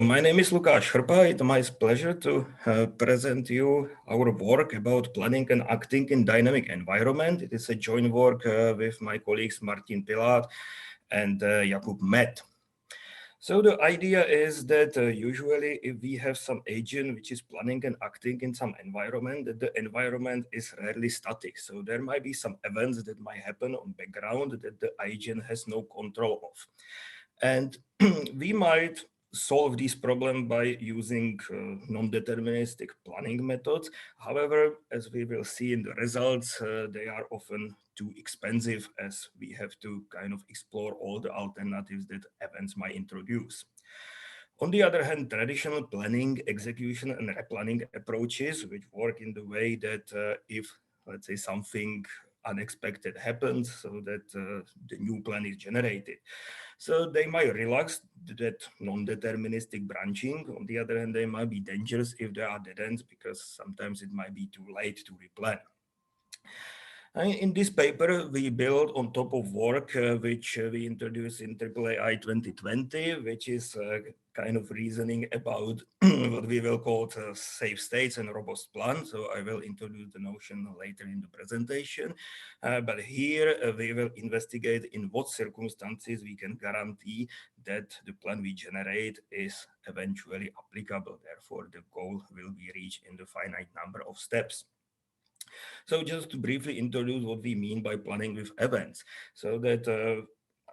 My name is Lukas Chrpa. It's my pleasure to present you our work about planning and acting in dynamic environment. It is a joint work with my colleagues Martin Pilat and Jakub Met. So the idea is that usually if we have some agent which is planning and acting in some environment, that the environment is rarely static. So there might be some events that might happen on background that the agent has no control of. And we might solve this problem by using non-deterministic planning methods. However, as we will see in the results, they are often too expensive as we have to kind of explore all the alternatives that events might introduce. On the other hand, traditional planning, execution, and replanning approaches, which work in the way that if, let's say, something unexpected happens, so that the new plan is generated. So they might relax that non-deterministic branching. On the other hand, they might be dangerous if there are dead ends because sometimes it might be too late to replan. In this paper, we build on top of work which we introduced in AAAI 2020, which is kind of reasoning about what we will call safe states and robust plan. So I will introduce the notion later in the presentation. But here we will investigate in what circumstances we can guarantee that the plan we generate is eventually applicable. Therefore, the goal will be reached in the finite number of steps. So just to briefly introduce what we mean by planning with events, so that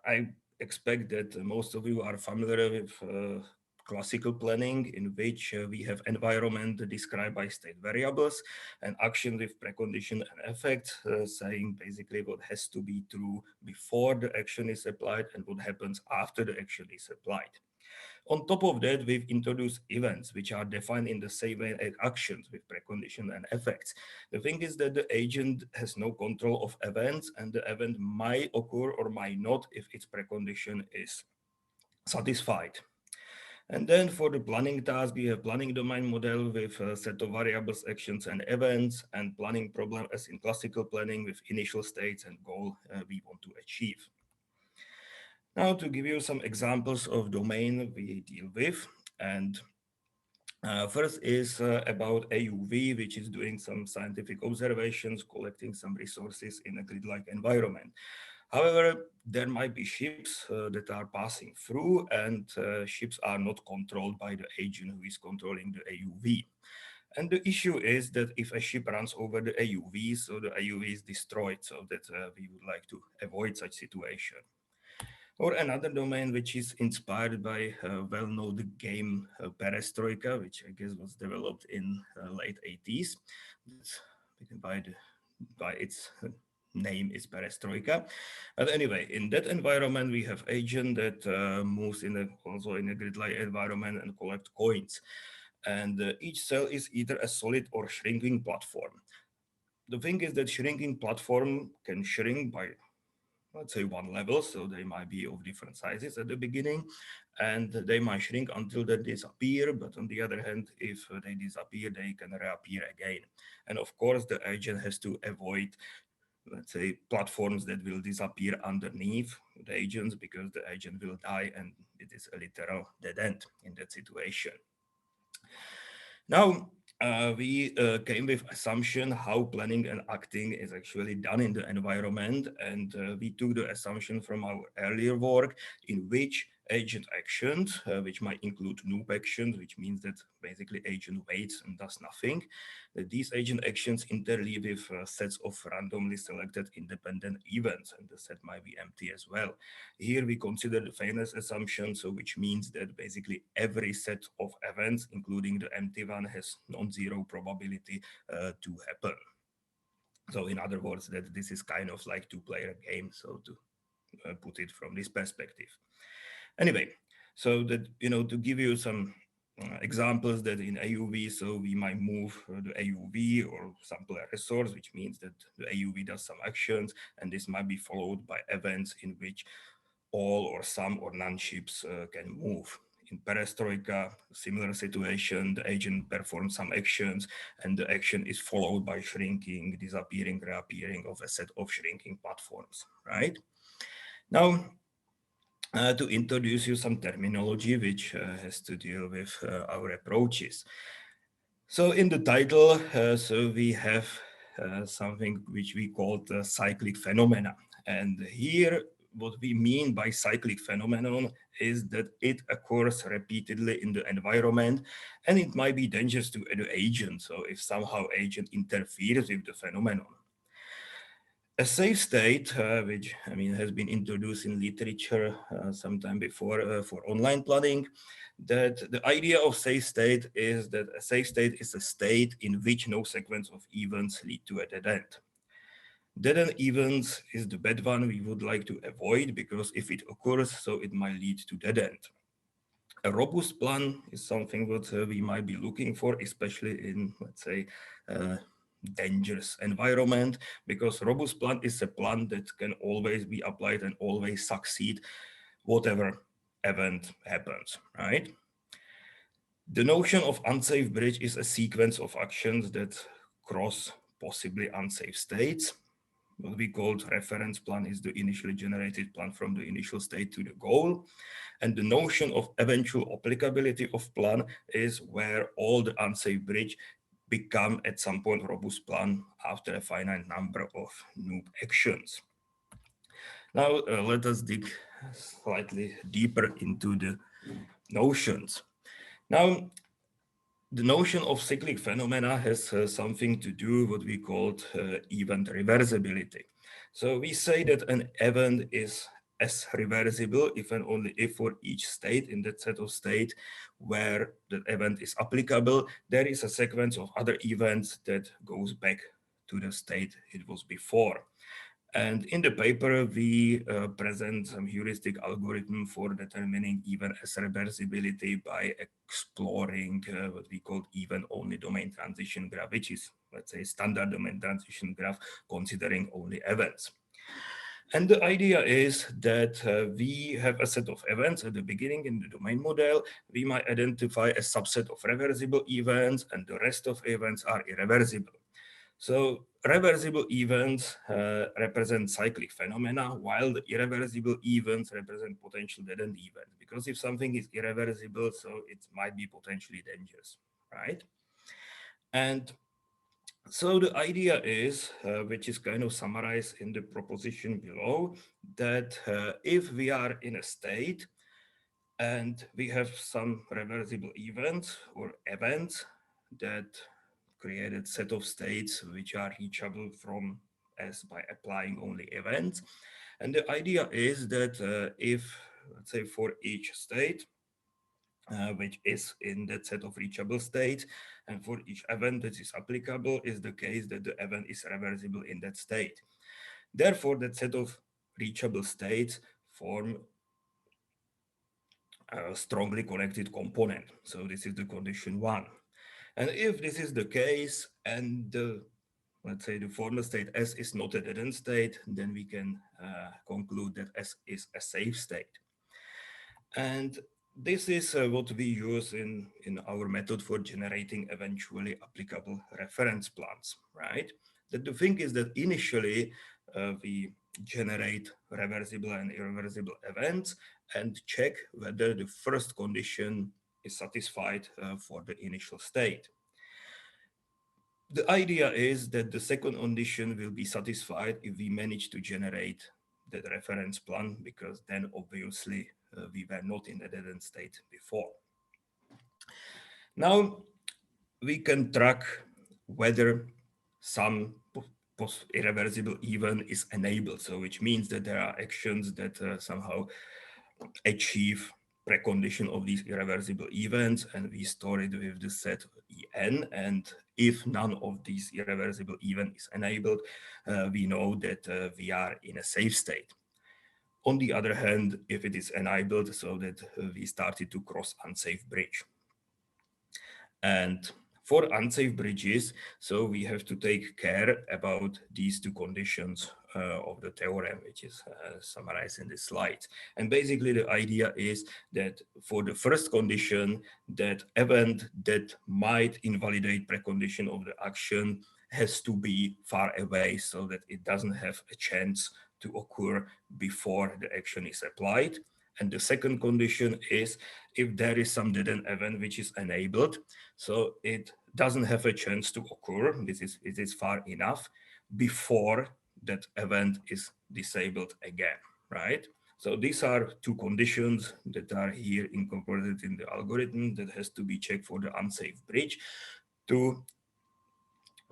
I expect that most of you are familiar with classical planning in which we have environment described by state variables and action with precondition and effect, saying basically what has to be true before the action is applied and what happens after the action is applied. On top of that, we've introduced events, which are defined in the same way as actions with precondition and effects. The thing is that the agent has no control of events, and the event might occur or might not if its precondition is satisfied. And then for the planning task, we have planning domain model with a set of variables, actions, and events, and planning problem as in classical planning with initial states and goal we want to achieve. Now to give you some examples of domain we deal with, and first is about AUV, which is doing some scientific observations, collecting some resources in a grid-like environment. However, there might be ships that are passing through, and ships are not controlled by the agent who is controlling the AUV. And the issue is that if a ship runs over the AUV, so the AUV is destroyed, so that we would like to avoid such situation. Or another domain which is inspired by a well-known game Perestroika, which I guess was developed in late 80s. That's by its name is Perestroika. But anyway, in that environment, we have agent that moves also in a grid-like environment and collect coins. And each cell is either a solid or shrinking platform. The thing is that shrinking platform can shrink by, let's say, one level, so they might be of different sizes at the beginning, and they might shrink until they disappear. But on the other hand, if they disappear, they can reappear again. And of course, the agent has to avoid, let's say, platforms that will disappear underneath the agents, because the agent will die and it is a literal dead end in that situation. Now, we came with assumption how planning and acting is actually done in the environment, and we took the assumption from our earlier work in which agent actions, which might include noob actions, which means that basically agent waits and does nothing, that these agent actions interleave with sets of randomly selected independent events, and the set might be empty as well. Here we consider the fairness assumption, so which means that basically every set of events, including the empty one, has non-zero probability to happen. So in other words, that this is kind of like two-player game, so to put it from this perspective. Anyway, so that, to give you some examples that in AUV, so we might move the AUV or sample a resource, which means that the AUV does some actions, and this might be followed by events in which all or some or none ships can move. In Perestroika, similar situation, the agent performs some actions, and the action is followed by shrinking, disappearing, reappearing of a set of shrinking platforms, right? Now, to introduce you some terminology which has to deal with our approaches. So in the title, so we have something which we call the cyclic phenomena. And here, what we mean by cyclic phenomenon is that it occurs repeatedly in the environment, and it might be dangerous to the agent. So if somehow agent interferes with the phenomenon. A safe state, which I mean has been introduced in literature sometime before for online planning, that the idea of safe state is that a safe state is a state in which no sequence of events lead to a dead end. Dead end events is the bad one we would like to avoid because if it occurs, so it might lead to dead end. A robust plan is something that we might be looking for, especially in, let's say, uh, dangerous environment, because robust plan is a plan that can always be applied and always succeed, whatever event happens, right? The notion of unsafe bridge is a sequence of actions that cross possibly unsafe states. What we called reference plan is the initially generated plan from the initial state to the goal. And the notion of eventual applicability of plan is where all the unsafe bridge become at some point robust plan after a finite number of noob actions. Now let us dig slightly deeper into the notions. Now, the notion of cyclic phenomena has something to do what we called event reversibility. So we say that an event is as reversible if and only if for each state in that set of state where the event is applicable, there is a sequence of other events that goes back to the state it was before. And in the paper, we present some heuristic algorithm for determining even as reversibility by exploring what we call even-only domain transition graph, which is, let's say, standard domain transition graph considering only events. And the idea is that we have a set of events at the beginning in the domain model. We might identify a subset of reversible events, and the rest of events are irreversible. So reversible events represent cyclic phenomena, while the irreversible events represent potential dead-end events. Because if something is irreversible, so it might be potentially dangerous, right? And so the idea is, which is kind of summarized in the proposition below, that if we are in a state and we have some reversible events or events that created set of states which are reachable from as by applying only events. And the idea is that if, let's say, for each state, which is in that set of reachable states, and for each event that is applicable, is the case that the event is reversible in that state. Therefore, that set of reachable states form a strongly connected component. So this is the condition one. And if this is the case and the, let's say, the former state S is not a dead-end state, then we can conclude that S is a safe state. And this is what we use in our method for generating eventually applicable reference plans, right? That the thing is that initially we generate reversible and irreversible events and check whether the first condition is satisfied for the initial state. The idea is that the second condition will be satisfied if we manage to generate that reference plan, because then obviously we were not in a dead-end state before. Now we can track whether some irreversible event is enabled. So which means that there are actions that somehow achieve precondition of these irreversible events, and we store it with the set En. And if none of these irreversible events is enabled, we know that we are in a safe state. On the other hand, if it is enabled, so that we started to cross unsafe bridge. And for unsafe bridges, so we have to take care about these two conditions of the theorem, which is summarized in this slide. And basically the idea is that for the first condition, that event that might invalidate precondition of the action has to be far away so that it doesn't have a chance to occur before the action is applied. And the second condition is if there is some dead end event which is enabled, so it doesn't have a chance to occur. It is far enough before that event is disabled again, right? So these are two conditions that are here incorporated in the algorithm that has to be checked for the unsafe bridge to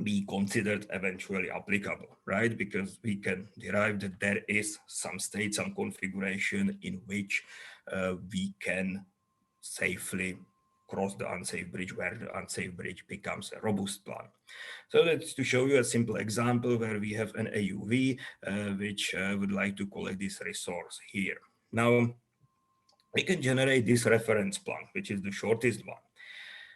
be considered eventually applicable, right? Because we can derive that there is some state, some configuration in which we can safely cross the unsafe bridge, where the unsafe bridge becomes a robust plan. So that's to show you a simple example where we have an AUV which would like to collect this resource here. Now, we can generate this reference plan, which is the shortest one.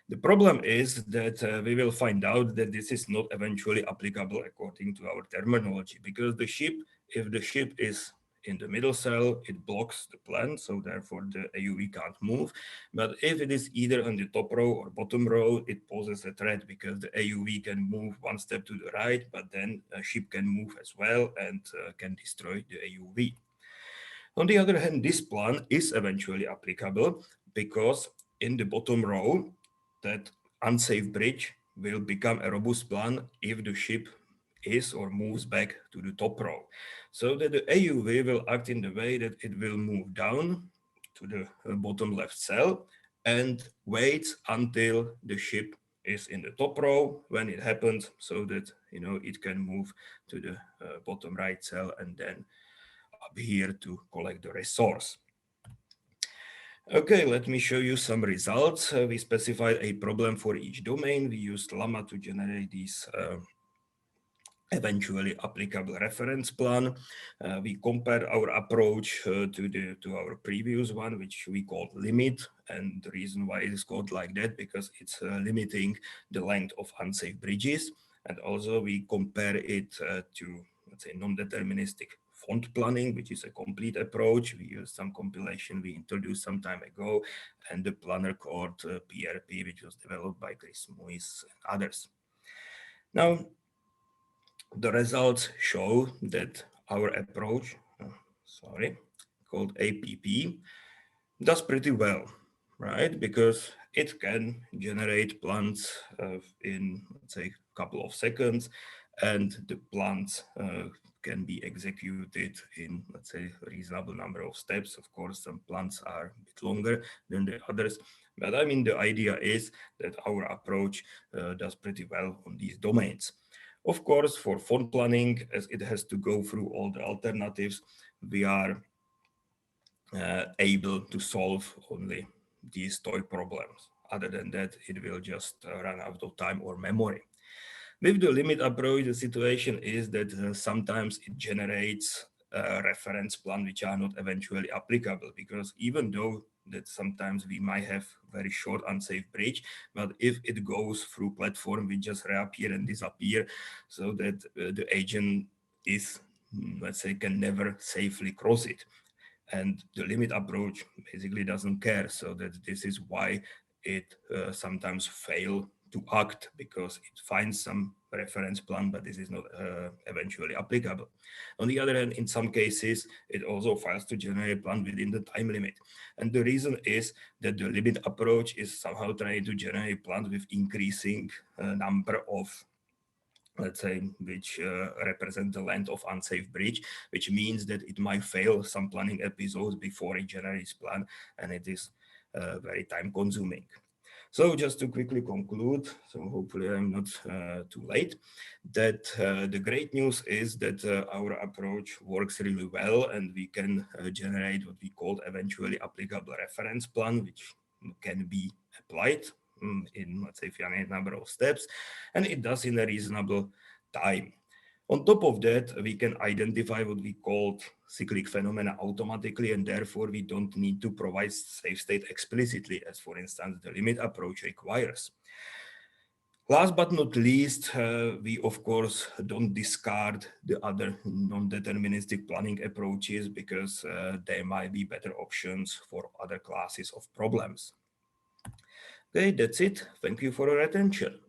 The problem is that we will find out that this is not eventually applicable according to our terminology, because if the ship is in the middle cell, it blocks the plan, so therefore the AUV can't move. But if it is either on the top row or bottom row, it poses a threat because the AUV can move one step to the right, but then a ship can move as well and can destroy the AUV. On the other hand, this plan is eventually applicable because in the bottom row, that unsafe bridge will become a robust plan if the ship is or moves back to the top row. So that the AUV will act in the way that it will move down to the bottom left cell and wait until the ship is in the top row when it happens, so that it can move to the bottom right cell and then up here to collect the resource. Okay, let me show you some results. We specified a problem for each domain. We used Llama to generate these eventually applicable reference plan. We compared our approach to our previous one, which we called limit. And the reason why it is called like that, because it's limiting the length of unsafe bridges. And also we compare it to, let's say, non-deterministic font planning, which is a complete approach. We use some compilation we introduced some time ago, and the planner called PRP, which was developed by Chris Muis and others. Now, the results show that our approach, called APP, does pretty well, right? Because it can generate plans in, let's say, a couple of seconds, and the plans can be executed in, let's say, a reasonable number of steps. Of course, some plans are a bit longer than the others, but I mean, the idea is that our approach does pretty well on these domains. Of course, for font planning, as it has to go through all the alternatives, we are able to solve only these toy problems. Other than that, it will just run out of time or memory. With the limit approach, the situation is that sometimes it generates a reference plan which are not eventually applicable, because even though that sometimes we might have very short unsafe bridge, but if it goes through platform, we just reappear and disappear, so that the agent is, let's say, can never safely cross it. And the limit approach basically doesn't care, so that this is why it sometimes fail to act, because it finds some reference plan, but this is not eventually applicable. On the other hand, in some cases, it also fails to generate a plan within the time limit. And the reason is that the limit approach is somehow trying to generate plans with increasing number of, let's say, which represent the length of unsafe bridge, which means that it might fail some planning episodes before it generates plan, and it is very time consuming. So just to quickly conclude, so hopefully I'm not too late, that the great news is that our approach works really well, and we can generate what we call eventually applicable reference plan, which can be applied in, let's say, finite number of steps, and it does in a reasonable time. On top of that, we can identify what we call cyclic phenomena automatically, and therefore we don't need to provide safe state explicitly, as for instance, the limit approach requires. Last but not least, we of course don't discard the other non-deterministic planning approaches, because there might be better options for other classes of problems. Okay, that's it. Thank you for your attention.